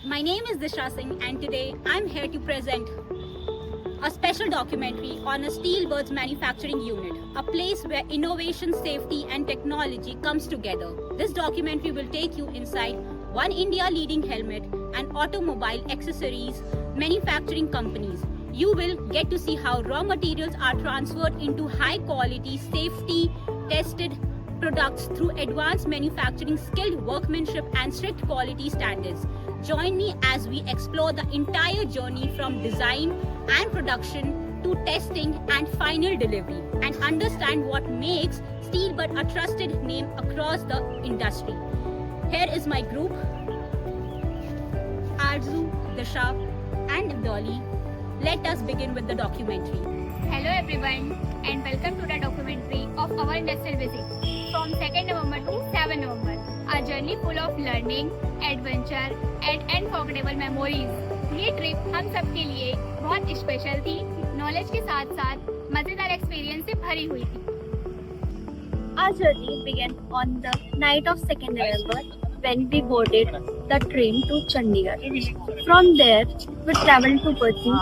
My name is Disha Singh and today I'm here to present a special documentary on a Steelbird's manufacturing unit, a place where innovation, safety and technology comes together. This documentary will take you inside One India leading helmet and automobile accessories manufacturing companies. You will get to see how raw materials are transferred into high quality, safety tested products through advanced manufacturing, skilled workmanship and strict quality standards. Join me as we explore the entire journey from design and production to testing and final delivery and understand what makes Steelbird a trusted name across the industry. Here is my group, Arzu, Disha and Dolly. Let us begin with the documentary. Hello everyone and welcome to the documentary of our industrial visit from 2nd November to 7 November. A journey full of learning, adventure and unforgettable memories. ये trip हम सब के लिए बहुत special थी, knowledge के साथ साथ मजेदार एक्सपीरियंस से भरी हुई थी. Our journey began on the night of 2nd November when we boarded the train to Chandigarh. From there, we traveled to Kochi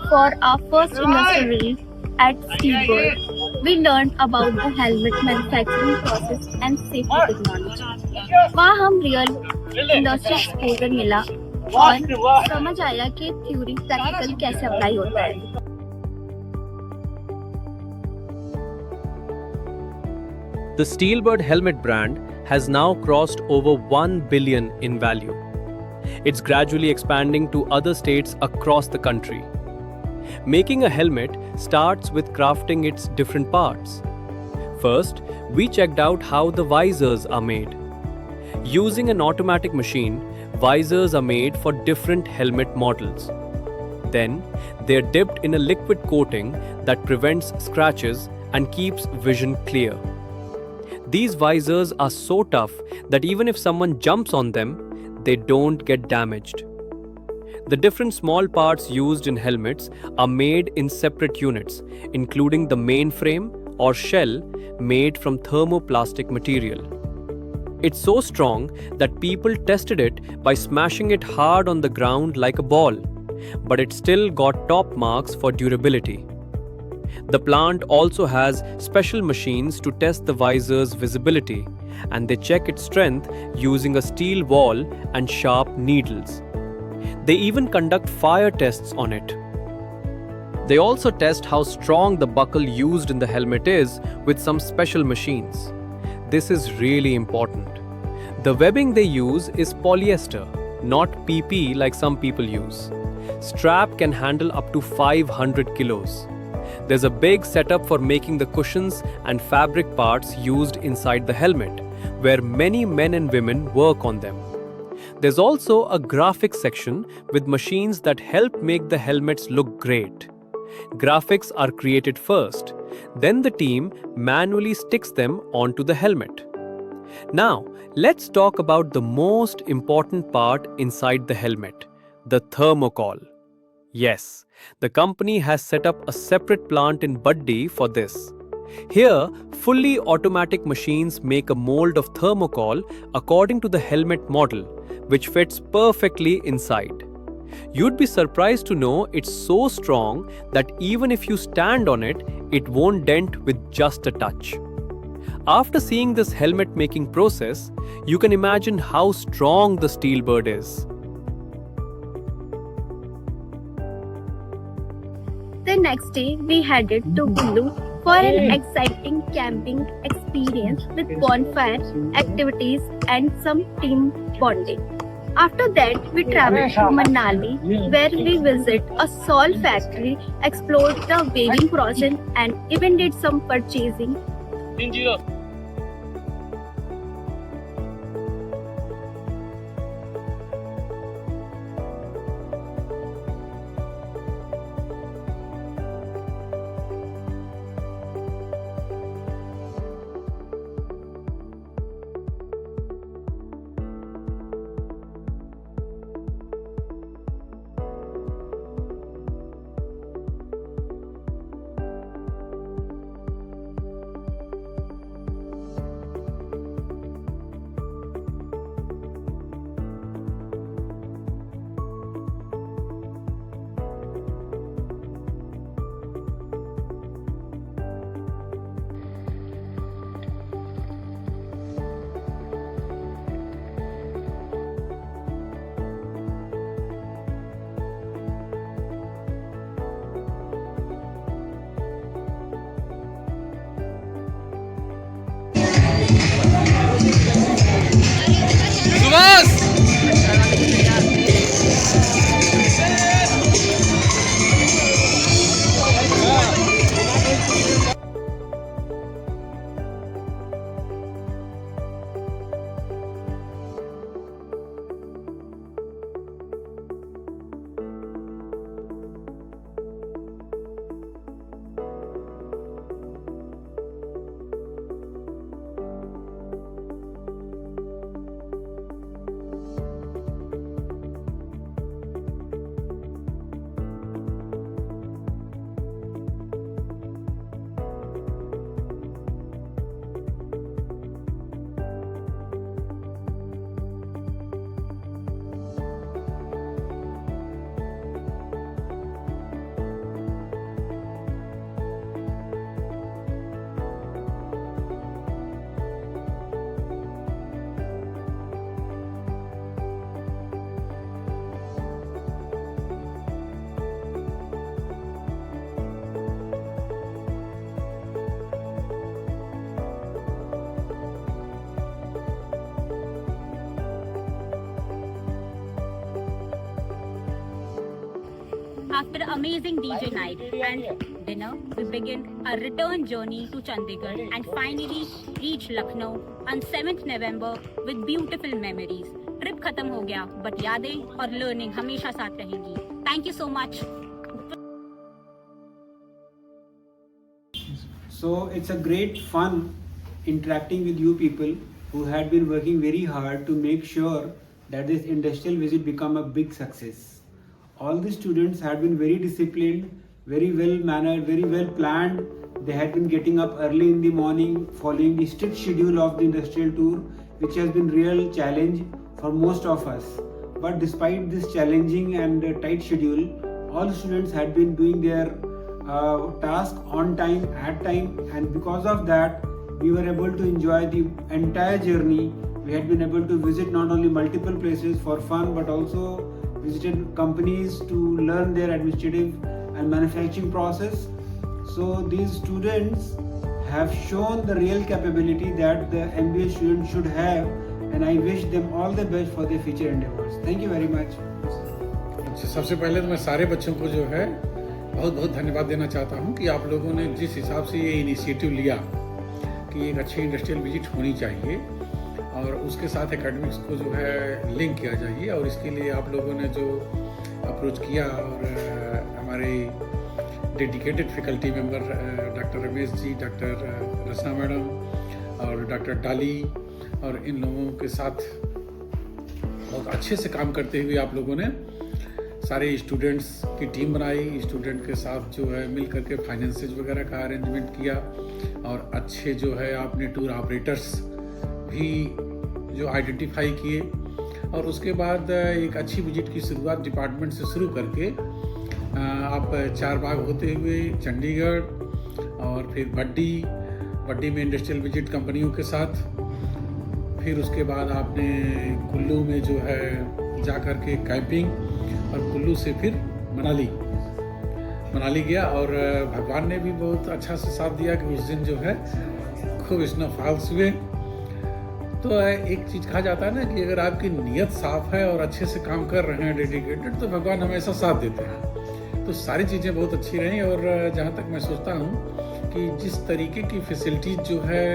for our first industrial visit at Steelbird. We learned about the helmet manufacturing process and safety technology. वहाँ हम real industry exposure मिला और समझ आया कि theory practical कैसे apply होता है. The Steelbird helmet brand has now crossed over 1 billion in value. It's gradually expanding to other states across the country. Making a helmet starts with crafting its different parts. First, we checked out how the visors are made. Using an automatic machine, visors are made for different helmet models. Then, they're dipped in a liquid coating that prevents scratches and keeps vision clear. These visors are so tough that even if someone jumps on them, they don't get damaged. The different small parts used in helmets are made in separate units, including the main frame or shell made from thermoplastic material. It's so strong that people tested it by smashing it hard on the ground like a ball, but it still got top marks for durability. The plant also has special machines to test the visor's visibility, and they check its strength using a steel wall and sharp needles. They even conduct fire tests on it. They also test how strong the buckle used in the helmet is with some special machines. This is really important. The webbing they use is polyester, not PP like some people use. Strap can handle up to 500 kilos. There's a big setup for making the cushions and fabric parts used inside the helmet, where many men and women work on them. There's also a graphics section with machines that help make the helmets look great. Graphics are created first, then the team manually sticks them onto the helmet. Now, let's talk about the most important part inside the helmet, the thermocol. Yes, the company has set up a separate plant in Baddi for this. Here, fully automatic machines make a mold of thermocol according to the helmet model, which fits perfectly inside. You'd be surprised to know it's so strong that even if you stand on it, it won't dent with just a touch. After seeing this helmet making process, you can imagine how strong the Steelbird is. The next day, we headed to Kullu for an exciting camping experience with bonfire activities and some team bonding. After that, we traveled to Manali, where we visited a salt factory, explored the weaving process, and even did some purchasing. After amazing DJ night and dinner, we begin our return journey to Chandigarh and finally reach Lucknow on 7th November with beautiful memories. Trip खत्म हो गया, but यादें और learning हमेशा साथ रहेगी. Thank you so much. So it's a great fun interacting with you people who had been working very hard to make sure that this industrial visit become a big success. All the students had been very disciplined, very well mannered, very well planned. They had been getting up early in the morning, following the strict schedule of the industrial tour, which has been real challenge for most of us. But despite this challenging and tight schedule, all students had been doing their task on time, at time, and because of that, we were able to enjoy the entire journey. We had been able to visit not only multiple places for fun, but also visited companies to learn their administrative and manufacturing process. So these students have shown the real capability that the MBA students should have, and I wish them all the best for their future endeavors. Thank you very much. सबसे पहले तो मैं सारे बच्चों को जो है बहुत बहुत धन्यवाद देना चाहता हूं कि आप लोगों ने जिस हिसाब से ये इनिशिएटिव लिया कि एक अच्छी इंडस्ट्रियल विजिट होनी चाहिए और उसके साथ एकेडमिक्स को जो है लिंक किया जाइए, और इसके लिए आप लोगों ने जो अप्रोच किया और हमारे dedicated faculty member doctor Ramesh ji, doctor Rachna madam और डॉक्टर डाली और इन लोगों के साथ बहुत अच्छे से काम करते हुए आप लोगों ने सारे स्टूडेंट्स की टीम बनाई, स्टूडेंट के साथ जो है मिल करके फाइनेंसेस वगैरह का अरेंजमेंट किया और अच्छे जो है आपने टूर ऑपरेटर्स भी जो आइडेंटिफाई किए, और उसके बाद एक अच्छी विजिट की शुरुआत डिपार्टमेंट से शुरू करके आप चार बाग होते हुए चंडीगढ़ और फिर बड्डी में इंडस्ट्रियल विजिट कंपनियों के साथ, फिर उसके बाद आपने कुल्लू में जो है जा कर के कैंपिंग, और कुल्लू से फिर मनाली गया, और भगवान ने भी बहुत अच्छा से साथ दिया कि उस दिन जो है खूब स्नोफॉल्स हुए। तो एक चीज़ कहा जाता है ना कि अगर आपकी नीयत साफ है और अच्छे से काम कर रहे हैं डेडिकेटेड, तो भगवान हमेशा साथ देते हैं। तो सारी चीज़ें बहुत अच्छी रहीं, और जहाँ तक मैं सोचता हूँ कि जिस तरीके की फैसिलिटीज़ जो है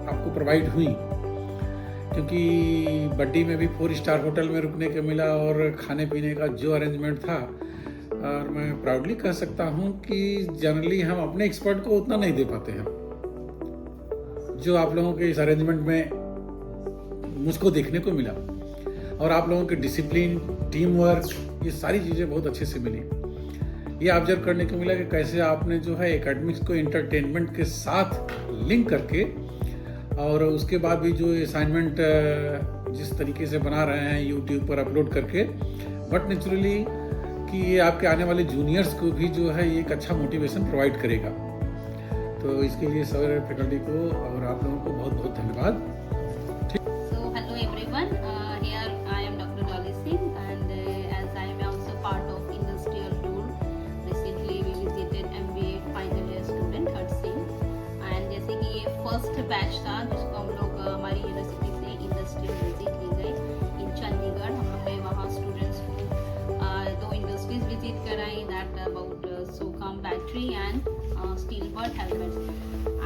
आपको प्रोवाइड हुई, क्योंकि बड्डी में भी 4 स्टार होटल में रुकने को मिला और खाने पीने का जो अरेंजमेंट था, और मैं प्राउडली कह सकता हूं कि जनरली हम अपने एक्सपर्ट को उतना नहीं दे पाते हैं जो आप लोगों के इस अरेंजमेंट में मुझको देखने को मिला, और आप लोगों के डिसिप्लिन, टीम वर्क, ये सारी चीज़ें बहुत अच्छे से मिली। ये ऑब्जर्व करने को मिला कि कैसे आपने जो है एकेडमिक्स को एंटरटेनमेंट के साथ लिंक करके, और उसके बाद भी जो असाइनमेंट जिस तरीके से बना रहे हैं यूट्यूब पर अपलोड करके, बट नेचुरली कि ये आपके आने वाले जूनियर्स को भी जो है एक अच्छा मोटिवेशन प्रोवाइड करेगा। तो इसके लिए सारे फैकल्टी को और आप लोगों को बहुत बहुत धन्यवाद। So hello everyone, here I am Dr. Dolly Singh, and as I am also part of industrial tour, recently we visited MBA final year student Hudson, and जैसे कि ये फर्स्ट बैच था जिसको हम लोग हमारी यूनिवर्सिटी से इंडस्ट्रियल विजिट ली गई इन चंडीगढ़। हम लोग ने वहाँ स्टूडेंट्स को 2 इंडस्ट्रीज विजिट कराई, दैट अबाउट सोकाम battery and Steelbird helmets,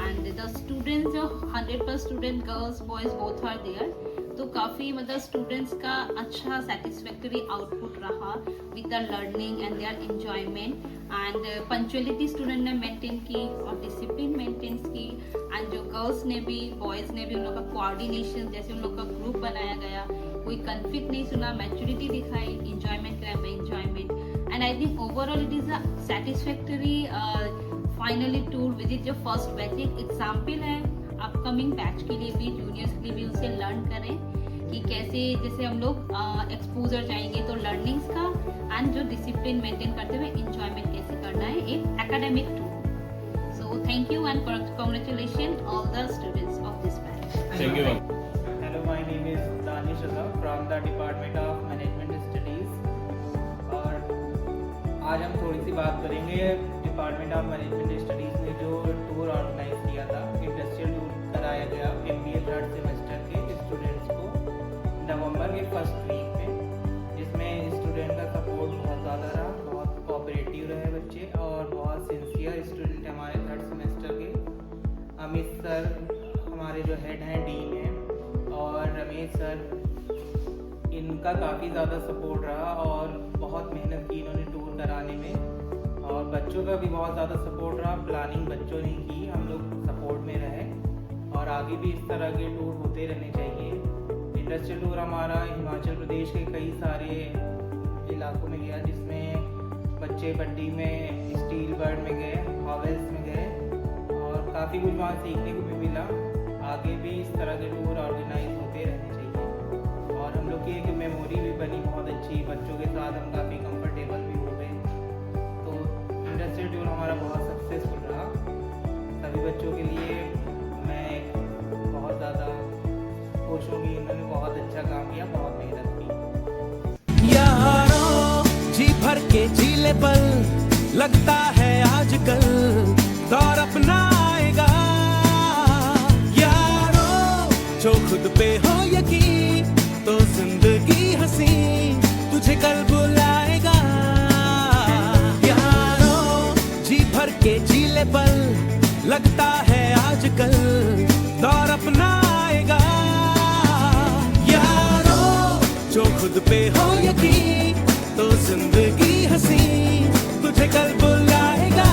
and the students 100+ student girls boys both are there. तो काफ़ी मतलब स्टूडेंट्स का अच्छा सेटिस्फैक्टरी आउटपुट रहा with the learning and their enjoyment, and punctuality student ने मेंटेन की और डिसिप्लिन मेंटेन की, एंड जो गर्ल्स ने भी बॉयज़ ने भी उन लोग का कोऑर्डिनेशन, जैसे उन लोग का ग्रुप बनाया गया, कोई कन्फ्लिक्ट नहीं सुना, मैच्योरिटी दिखाई, इंजॉयमेंट कराया में enjoyment, and I think overall it is a satisfactory finally tour visit. जो फर्स्ट बैच एक एग्जाम्पल है अपकमिंग बैच के लिए भी, जूनियर्स के लिए भी, उनसे लर्न करें कि कैसे जैसे हम लोग एक्सपोजर जाएंगे तो लर्निंग्स का, एंड जो डिसिप्लिन मेंटेन करते हुए इंजॉयमेंट कैसे करना है एक academic tour. So thank you and congratulation all the students of this batch. Thank you. Hello, my name is Danish Azhar from the Department of Management Studies, और आज हम थोड़ी सी बात करेंगे डिपार्टमेंट ऑफ मैनेजमेंट स्टडीज़ ने जो tour organise किया था, इंडस्ट्रियल टूर कराया गया MBA 3rd सेमेस्टर के स्टूडेंट्स को नवंबर के फर्स्ट वीक में, जिसमें स्टूडेंट का सपोर्ट बहुत ज़्यादा रहा, बहुत कोऑपरेटिव जो हेड हैं डीन हैं और रमेश सर, इनका काफ़ी ज़्यादा सपोर्ट रहा और बहुत मेहनत की इन्होंने टूर कराने में, और बच्चों का भी बहुत ज़्यादा सपोर्ट रहा। प्लानिंग बच्चों ने की, हम लोग सपोर्ट में रहे, और आगे भी इस तरह के टूर होते रहने चाहिए। इंडस्ट्रियल टूर हमारा हिमाचल प्रदेश के कई सारे इलाकों में गया, जिसमें बच्चे बड्डी में, स्टील बर्ड में गए, हॉवेल्स में गए, और काफ़ी कुछ वहाँ सीखने को भी मिला। आगे भी इस तरह के टूर ऑर्गेनाइज होते रहने चाहिए, और हम लोग की एक मेमोरी भी बनी बहुत अच्छी, बच्चों के साथ हम काफ़ी कंफर्टेबल भी हो गए। तो इंडस्ट्रियल टूर हमारा बहुत सक्सेसफुल रहा। सभी बच्चों के लिए मैं बहुत ज़्यादा खुश हूँ कि इन्होंने बहुत अच्छा काम किया, बहुत मेहनत की। यारों जी भर के जीले पल, लगता है आजकल दौर अपना आएगा। यारों जो खुद पे हो यकीन, तो जिंदगी हंसी तुझे कल बुलाएगा। यारों जी भर के जीले पल, लगता है आजकल दौर अपना आएगा। यारों जो खुद पे हो यकीन, तो जिंदगी हंसी तुझे कल बुलाएगा।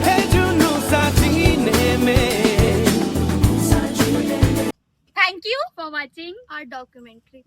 है जुनू साजीने में। Thank you for watching Our documentary.